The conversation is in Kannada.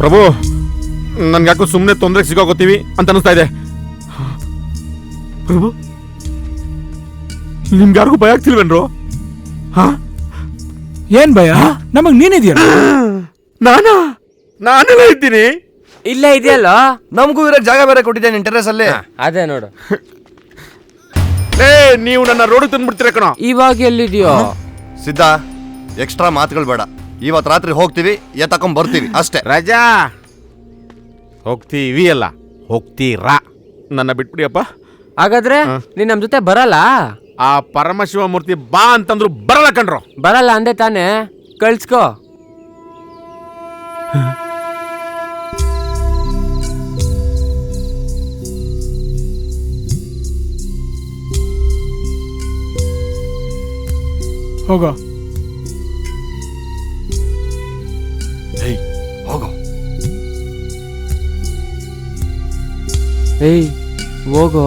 ಪ್ರಭು, ನನ್ಗೆ ಯಾಕೋ ಸುಮ್ಮನೆ ತೊಂದರೆ ಸಿಗೋಗೋತೀವಿ ಅಂತ ಅನಿಸ್ತಾ ಇದೆ. ಪ್ರಭು, ನಿಮ್ಗೆ ಯಾರಿಗೂ ಭಯ ಆಗ್ತಿಲ್ವೇನ್ರು? ಹಾ, ಏನ್ ಭಯ? ನಮಗ್ ನೀನಿದ್ಯಾ? ನಾನೆಲ್ಲ ಇದ್ದೀನಿ. ಇಲ್ಲೇ ಇದೆಯಲ್ಲ, ನಮಗೂ ಇರೋ ಜಾಗ ಬೇರೆ ಕೊಟ್ಟಿದ್ದೇನೆ ಟೆರೆಸ್ ಅಲ್ಲಿ. ಅದೇ ನೋಡು. ನೀವು ನನ್ನ ರೋಡ್ ತಂದ್ಬಿಡ್ತೀರ ಕಣ. ಇವಾಗ ಎಲ್ಲಿದ್ಯೋ? ಸಿದ್ಧ, ಎಕ್ಸ್ಟ್ರಾ ಮಾತುಗಳು ಬೇಡ. ಇವತ್ತು ರಾತ್ರಿ ಹೋಗ್ತೀವಿ, ಎತ್ತಕೊಂಡ್ ಬರ್ತೀವಿ ಅಷ್ಟೇ. ರಾಜಾ, ಹೋಗ್ತೀವಿ ಅಲ್ಲ, ಹೋಗ್ತೀರಾ? ನನ್ನ ಬಿಟ್ಬಿಡಿಯಪ್ಪ. ಹಾಗಾದ್ರೆ ನೀನ್ ನಮ್ ಜೊತೆ ಬರಲ್ಲ? ಆ ಪರಮಶಿವ ಮೂರ್ತಿ ಬಾ ಅಂತಂದ್ರು ಬರಲ್ಲ ಕಣ್ರು. ಬರಲ್ಲ ಅಂದೆ ತಾನೆ, ಕಳ್ಸ್ಕೋ. ಹೋಗೋ. ಹೋಗೋ. ಏಯ್ ಹೋಗೋ.